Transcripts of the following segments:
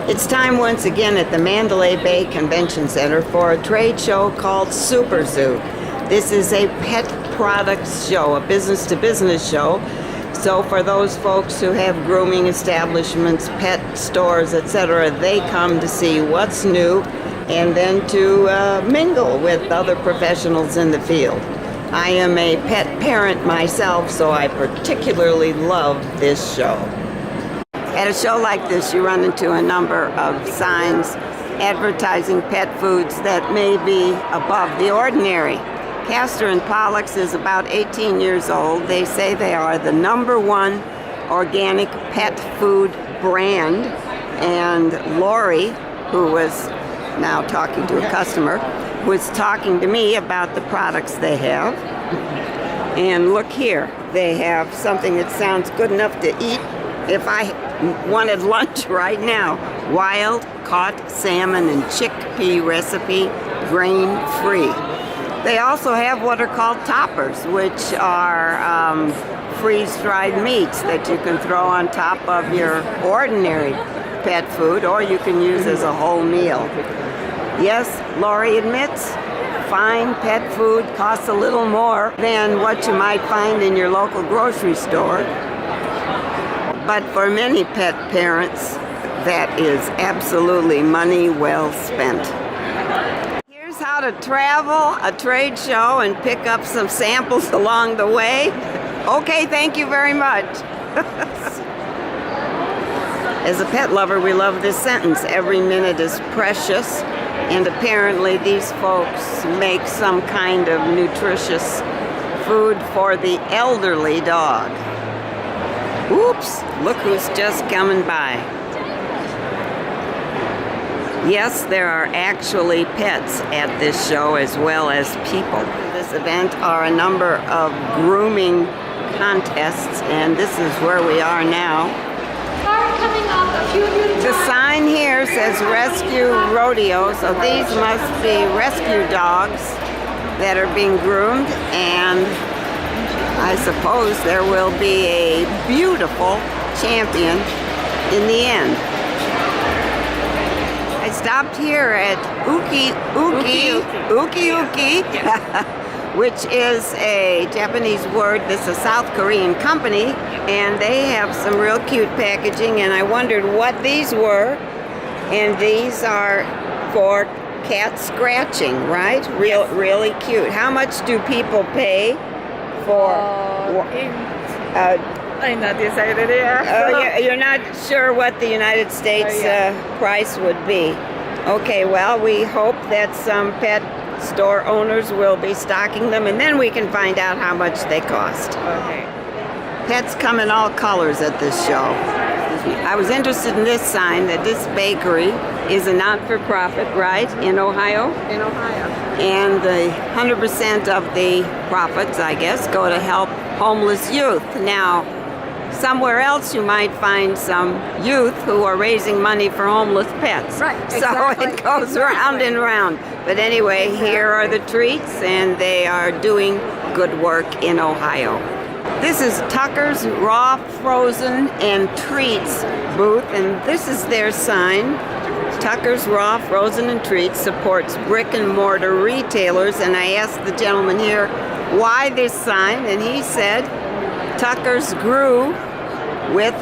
It's time once again at the Mandalay Bay Convention Center for a trade show called SuperZoo. This is a pet products show, a business-to-business show. So for those folks who have grooming establishments, pet stores, etc., they come to see what's new and then to mingle with other professionals in the field. I am a pet parent myself, so I particularly love this show. At a show like this, you run into a number of signs advertising pet foods that may be above the ordinary. Castor and Pollux is about 18 years old. They say they are the #1 organic pet food brand. And Lori, who was now talking to a customer, was talking to me about the products they have. And look here, they have something that sounds good enough to eat if I wanted lunch right now. Wild caught salmon and chickpea recipe, grain-free. They also have what are called toppers, which are freeze-dried meats that you can throw on top of your ordinary pet food, or you can use as a whole meal. Yes, Lori admits, fine pet food costs a little more than what you might find in your local grocery store. But for many pet parents, that is absolutely money well spent. Here's how to travel a trade show and pick up some samples along the way. Okay, thank you very much. As a pet lover, we love this sentence, every minute is precious. And apparently these folks make some kind of nutritious food for the elderly dog. Oops, look who's just coming by. Yes, there are actually pets at this show as well as people. This event are a number of grooming contests, and this is where we are now. The sign here says Rescue Rodeo, so these must be rescue dogs that are being groomed, and I suppose there will be a beautiful champion in the end. I stopped here at BuChE, which is a Japanese word. This is a South Korean company, and they have some real cute packaging, and I wondered what these were. And these are for cat scratching, right? Really cute. How much do people pay for? I'm not decided yet. You're not sure what the United States price would be. Okay, well, we hope that some pet store owners will be stocking them, and then we can find out how much they cost. Okay. Pets come in all colors at this show. I was interested in this sign that this bakery is a not-for-profit, right, in Ohio? In Ohio. And the 100% of the profits, I guess, go to help homeless youth. Now, somewhere else you might find some youth who are raising money for homeless pets. Right, exactly. So it goes round and round. But anyway, here are the treats, and they are doing good work in Ohio. This is Tucker's Raw, Frozen, and Treats booth, and this is their sign. Tucker's Raw, Frozen, and Treats supports brick and mortar retailers, and I asked the gentleman here why this sign, and he said Tucker's grew with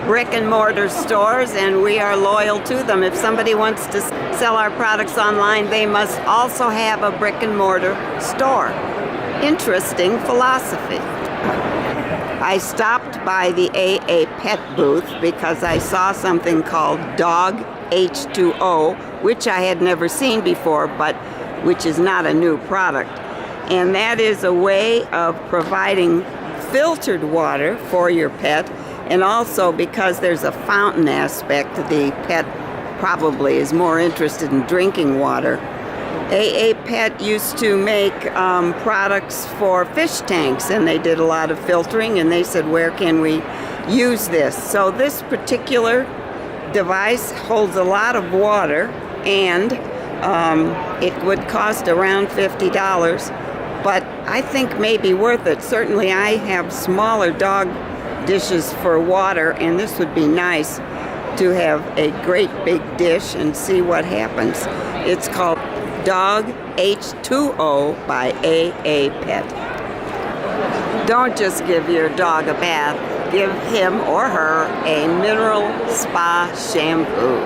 brick and mortar stores, and we are loyal to them. If somebody wants to sell our products online, they must also have a brick and mortar store. Interesting philosophy. I stopped by the AA Pet booth because I saw something called Dog H2O, which I had never seen before, but which is not a new product. And that is a way of providing filtered water for your pet, and also because there's a fountain aspect, the pet probably is more interested in drinking water. AA Pet used to make products for fish tanks, and they did a lot of filtering, and they said, where can we use this? So this particular device holds a lot of water, and it would cost around $50, but I think maybe worth it. Certainly I have smaller dog dishes for water, and this would be nice. to have a great big dish and see what happens. It's called Dog H2O by AA Pet. Don't just give your dog a bath, give him or her a mineral spa shampoo.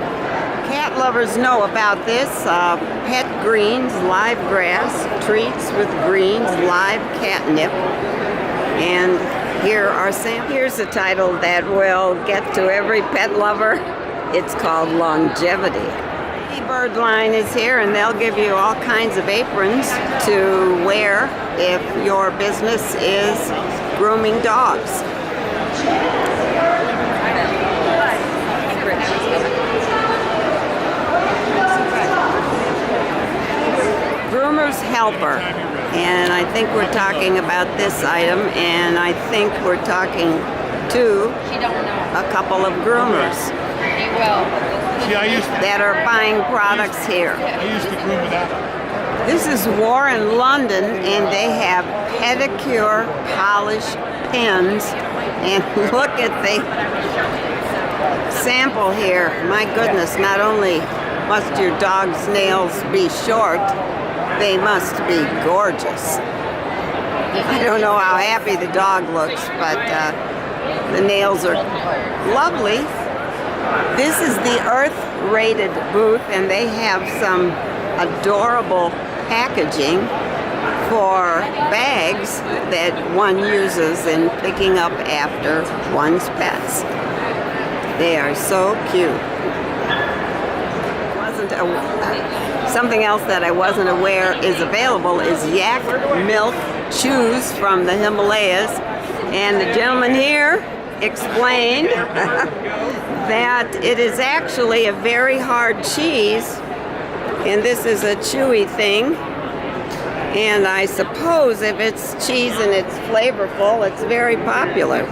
Cat lovers know about this. Pet greens, live grass, treats with greens, live catnip. And here are samples. Here's a title that will get to every pet lover. It's called Longevity. The bird line is here, and they'll give you all kinds of aprons to wear if your business is grooming dogs. Groomer's Helper, and I think we're talking about this item, and I think we're talking to a couple of groomers that are buying products here. I used to groom without. This is Warren, London, and they have pedicure polish pens, and look at the sample here. My goodness, not only must your dog's nails be short, they must be gorgeous. I don't know how happy the dog looks, but the nails are lovely. This is the Earth-rated booth, and they have some adorable packaging for bags that one uses in picking up after one's pets. They are so cute. Something else that I wasn't aware is available is yak milk chews from the Himalayas, and the gentleman here explained that it is actually a very hard cheese, and this is a chewy thing, and I suppose if it's cheese and it's flavorful, it's very popular.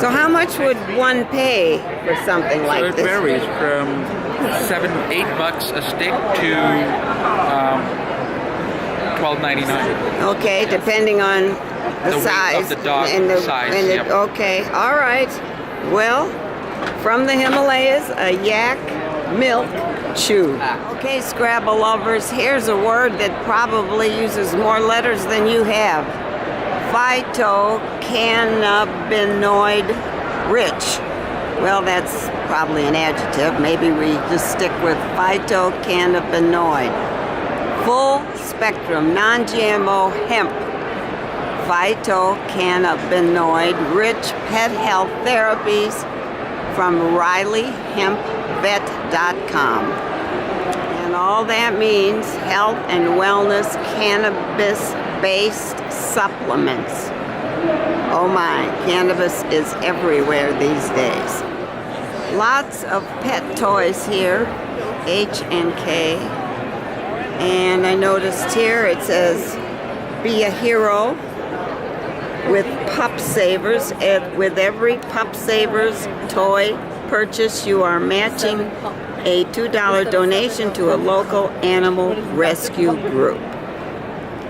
So how much would one pay for something like So this? it varies from $7-8 a stick to $12.99. Okay, depending on the weight size. of the dog and the size, and the, yep. Okay, all right. Well, from the Himalayas, a yak milk chew. Okay, Scrabble lovers, here's a word that probably uses more letters than you have. Phytocannabinoid rich. Well, that's probably an adjective. Maybe we just stick with phytocannabinoid. Full spectrum, non-GMO hemp. Phytocannabinoid rich pet health therapies from RileyHempVet.com. And all that means health and wellness cannabis-based supplements. Oh my, cannabis is everywhere these days. Lots of pet toys here, H&K. And I noticed here it says, be a hero with Pup Savers. With every Pup Savers toy purchase, you are matching a $2 donation to a local animal rescue group.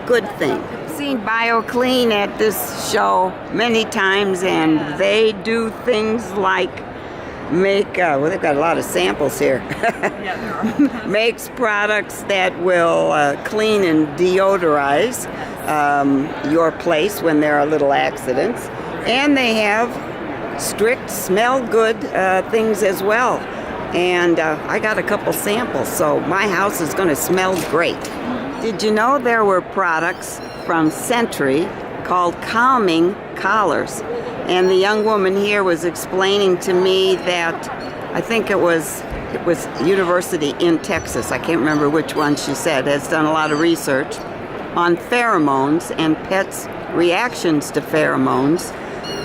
Good thing. I've seen BioClean at this show many times, and they do things like make, well, they've got a lot of samples here. Makes products that will clean and deodorize your place when there are little accidents. And they have strict smell good things as well. And I got a couple samples, so my house is going to smell great. Did you know there were products from Sentry called calming collars? And the young woman here was explaining to me that I think it was University in Texas, I can't remember which one she said, has done a lot of research on pheromones and pets' reactions to pheromones.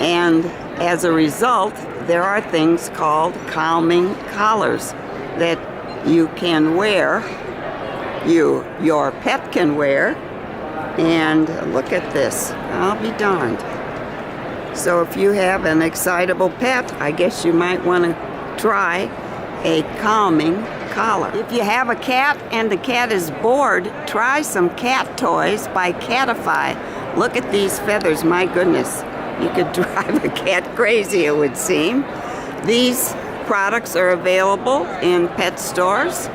And as a result, there are things called calming collars that you can wear, your pet can wear. And look at this, I'll be darned. So if you have an excitable pet, I guess you might want to try a calming collar. If you have a cat and the cat is bored, try some cat toys by Catified. Look at these feathers, my goodness. You could drive a cat crazy, it would seem. These products are available in pet stores.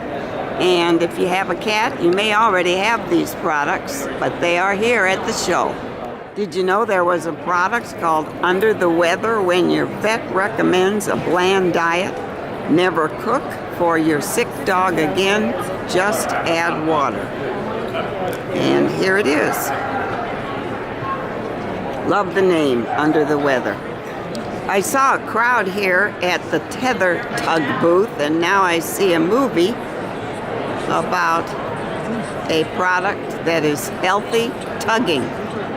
And if you have a cat, you may already have these products, but they are here at the show. Did you know there was a product called Under the Weather when your vet recommends a bland diet? Never cook for your sick dog again, just add water. And here it is. Love the name, Under the Weather. I saw a crowd here at the Tether Tug booth, and now I see a movie about a product that is healthy tugging.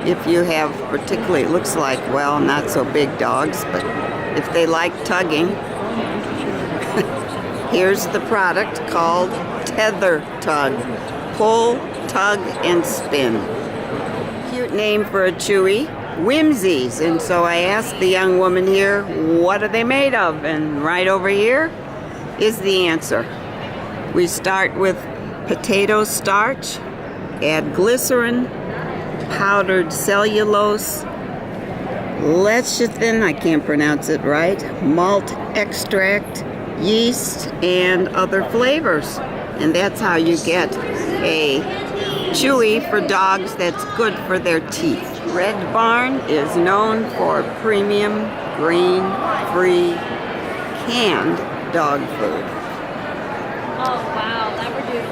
If you have particularly, it looks like, well, not so big dogs, but if they like tugging, here's the product called Tether Tug. Pull, tug, and spin. Cute name for a Chewy. Whimsies. And so I asked the young woman here, what are they made of? And right over here is the answer. We start with potato starch, add glycerin, powdered cellulose, lecithin, I can't pronounce it right, malt extract, yeast, and other flavors. And that's how you get a Chewy for dogs that's good for their teeth. Red Barn is known for premium, grain-free, canned dog food. Oh, wow, that we're doing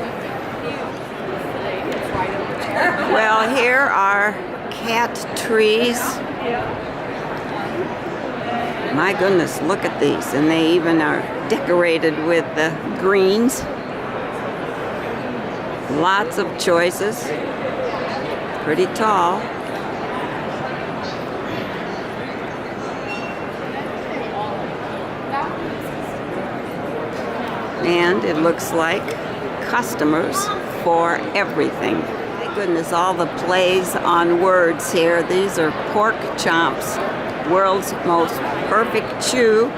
it's right over there. Well, here are cat trees. My goodness, look at these. And they even are decorated with the greens. Lots of choices. Pretty tall. And it looks like customers for everything. My goodness, all the plays on words here. These are pork chomps, world's most perfect chew,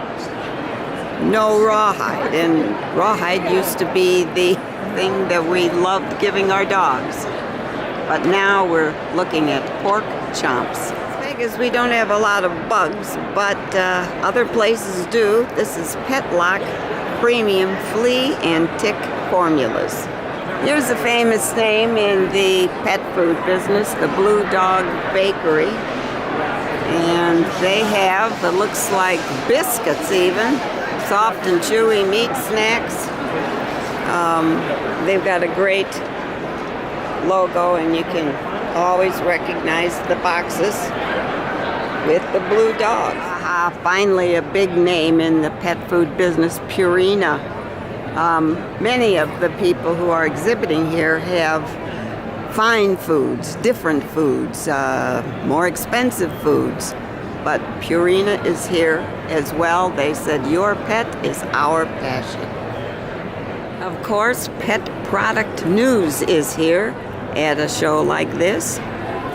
no rawhide. And rawhide used to be the thing that we loved giving our dogs. But now we're looking at pork chomps. As big as we don't have a lot of bugs, but other places do. This is Pet Lock Premium Flea and Tick Formulas. Here's a famous name in the pet food business, the Blue Dog Bakery. And they have, it looks like biscuits even, soft and chewy meat snacks. They've got a great logo, and you can always recognize the boxes with the blue dog. Finally a big name in the pet food business, Purina. Many of the people who are exhibiting here have fine foods, different foods, more expensive foods. But Purina is here as well. They said, your pet is our passion. Of course, pet product news is here at a show like this,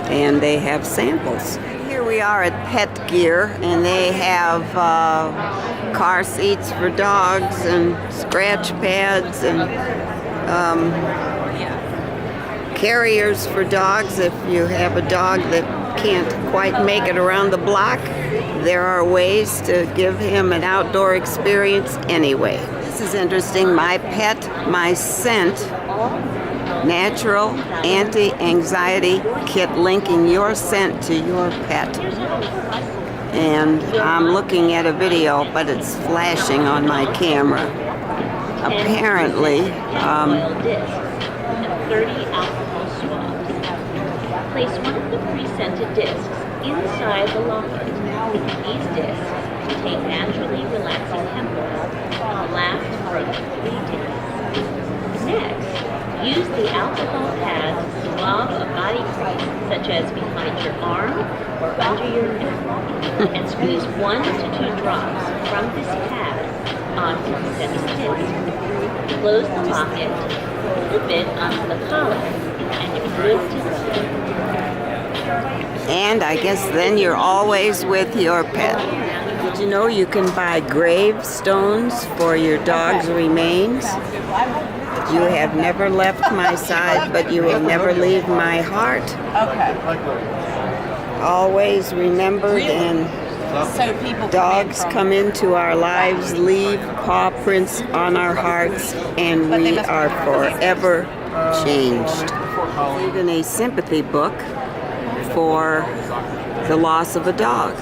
and they have samples. Here we are at Pet Gear, and they have car seats for dogs and scratch pads and carriers for dogs. If you have a dog that can't quite make it around the block, there are ways to give him an outdoor experience anyway. This is interesting. My Pet, My Scent Natural Anti-Anxiety Kit, linking your scent to your pet. And I'm looking at a video, but it's flashing on my camera. Apparently, 30 alcohol swabs. Place one of the pre-scented discs inside the locket. These discs contain naturally relaxing chemicals and last for up to 3 days. Next, use the alcohol pad to swab a body part, such as behind your arm or under your neck, and squeeze 1 to 2 drops from this pad onto the scented disc. Close the locket, flip it onto the collar, and you're good to go. And I guess then you're always with your pet. Did you know you can buy gravestones for your dog's remains? You have never left my side, but you will never leave my heart. Always remembered, and dogs come into our lives, leave paw prints on our hearts, and we are forever changed. Even a sympathy book for the loss of a dog.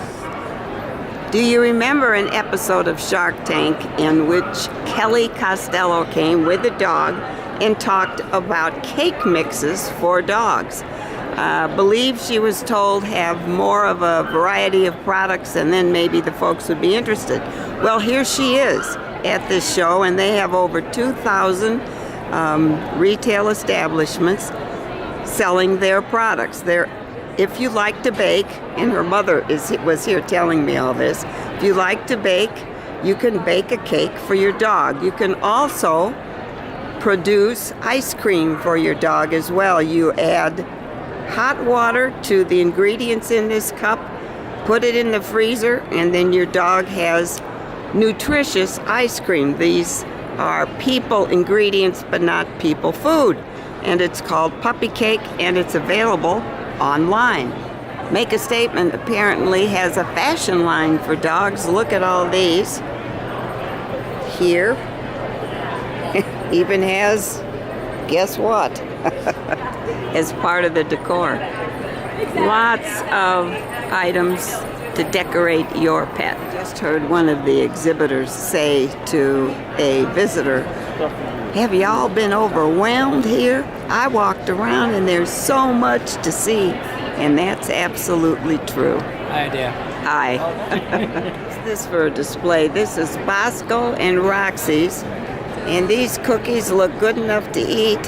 Do you remember an episode of Shark Tank in which Kelly Costello came with a dog and talked about cake mixes for dogs? Believe she was told have more of a variety of products, and then maybe the folks would be interested. Well, here she is at this show, and they have over 2,000 retail establishments selling their products. If you like to bake, and her mother was here telling me all this, if you like to bake, you can bake a cake for your dog. You can also produce ice cream for your dog as well. You add hot water to the ingredients in this cup, put it in the freezer, and then your dog has nutritious ice cream. These are people ingredients, but not people food. And it's called Puppy Cake, and it's available online. Make a Statement apparently has a fashion line for dogs. Look at all these. Here, even has, guess what? As part of the decor. Lots of items to decorate your pet. Just heard one of the exhibitors say to a visitor, "Have y'all been overwhelmed here? I walked around and there's so much to see." And that's absolutely true. Hi, dear. Hi. What's this for a display? This is Bosco and Roxy's. And these cookies look good enough to eat,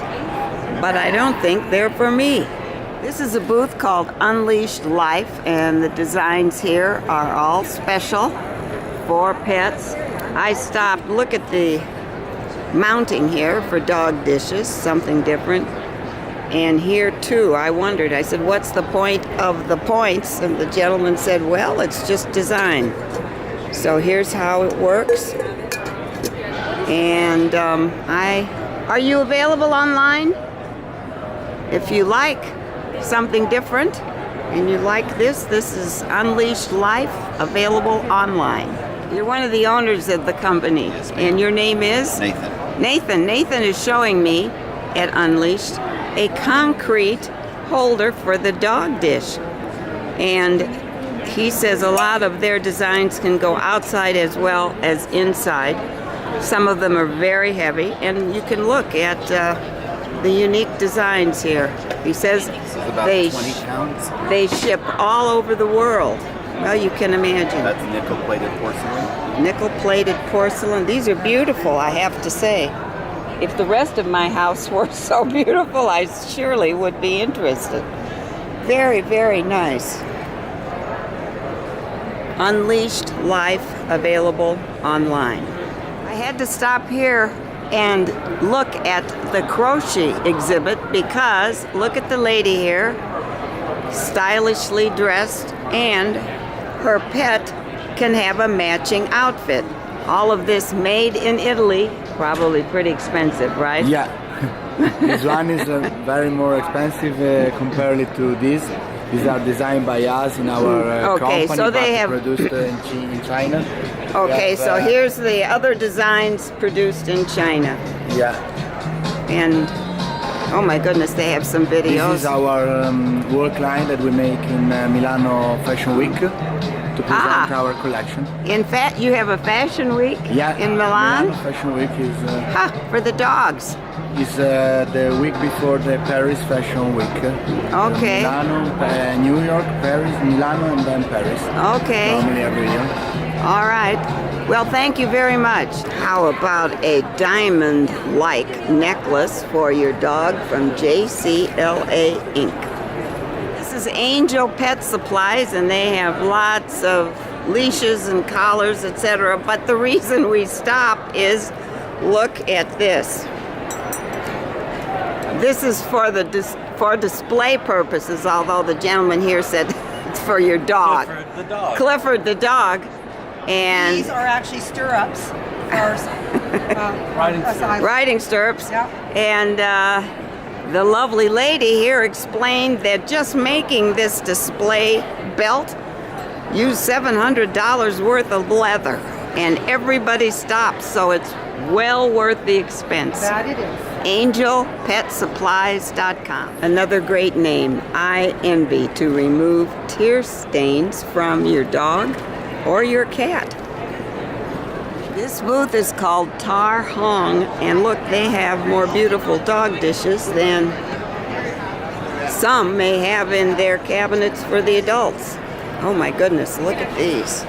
but I don't think they're for me. This is a booth called Unleashed Life, and the designs here are all special for pets. I stopped, look at the mounting here for dog dishes, something different. And here too, I wondered, I said, what's the point of the points? And the gentleman said, well, it's just design. So here's how it works. And are you available online? If you like something different and you like this is Unleashed Life, available online. You're one of the owners of the company. Yes, ma'am. And your name is? Nathan. Nathan is showing me at Unleashed a concrete holder for the dog dish. And he says a lot of their designs can go outside as well as inside. Some of them are very heavy, and you can look at the unique designs here. He says This is about they 20 pounds. they ship all over the world. Well, you can imagine. That's nickel-plated porcelain. Nickel-plated porcelain. These are beautiful, I have to say. If the rest of my house were so beautiful, I surely would be interested. Very, very nice. Unleashed Life, available online. I had to stop here and look at the Crochet exhibit because look at the lady here, stylishly dressed, and her pet can have a matching outfit. All of this made in Italy, probably pretty expensive, right? Yeah, this one is very more expensive compared to this. These are designed by us in our Okay, company, so they but have- produced in China. Okay, We so have, here's the other designs produced in China. Yeah, And oh my goodness, they have some this videos. is our work line that we make in Milano Fashion Week to present our collection. In fact, you have a fashion week Yeah, in Milan? Milano Fashion Week For the dogs. is the week before the Paris Fashion Week. Okay. Milano, New York, Paris, Milano, and then Paris. Okay. Normally every year. All right. Well, thank you very much. How about a diamond-like necklace for your dog from JCLA Inc.? This is Angel Pet Supplies, and they have lots of leashes and collars, etc. But the reason we stop is look at this. This is for the for display purposes, although the gentleman here said it's for your dog. Clifford the dog. Clifford the dog. And These are actually stirrups for riding stirrups. Yep. And the lovely lady here explained that just making this display belt used $700 worth of leather. and everybody stops, so it's well worth the expense. That it is. AngelPetSupplies.com. Another great name, I Envy, to remove tear stains from your dog or your cat. This booth is called Tar Hong, and look, they have more beautiful dog dishes than some may have in their cabinets for the adults. Oh my goodness, look at these.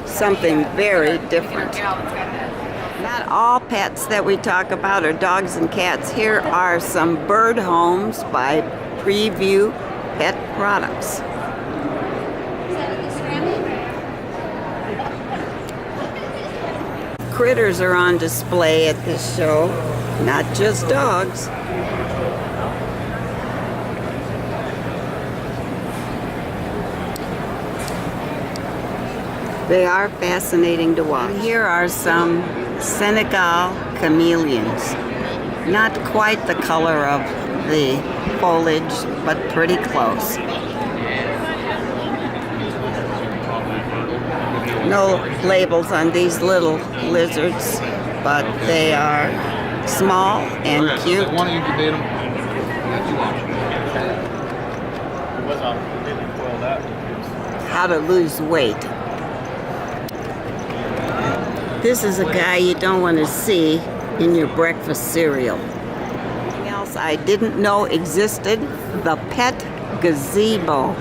Something very different. Not all pets that we talk about are dogs and cats. Here are some bird homes by Preview Pet Products. Critters are on display at this show, not just dogs. They are fascinating to watch. Here are some Senegal chameleons. Not quite the color of the foliage, but pretty close. No labels on these little lizards, but they are small and cute. How to lose weight. This is a guy you don't want to see in your breakfast cereal. Something else I didn't know existed, the pet gazebo.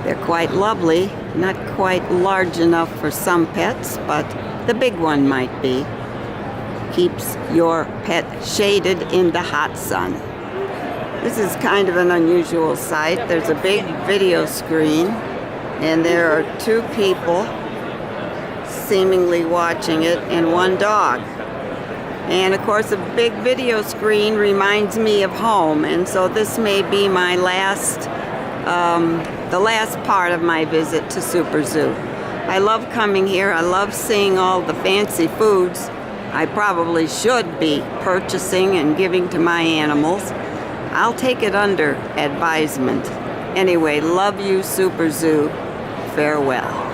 They're quite lovely, not quite large enough for some pets, but the big one might be. Keeps your pet shaded in the hot sun. This is kind of an unusual sight. There's a big video screen, and there are two people seemingly watching it, and one dog. And of course, a big video screen reminds me of home, and so this may be my the last part of my visit to SuperZoo. I love coming here. I love seeing all the fancy foods I probably should be purchasing and giving to my animals. I'll take it under advisement. Anyway, love you, SuperZoo. Farewell.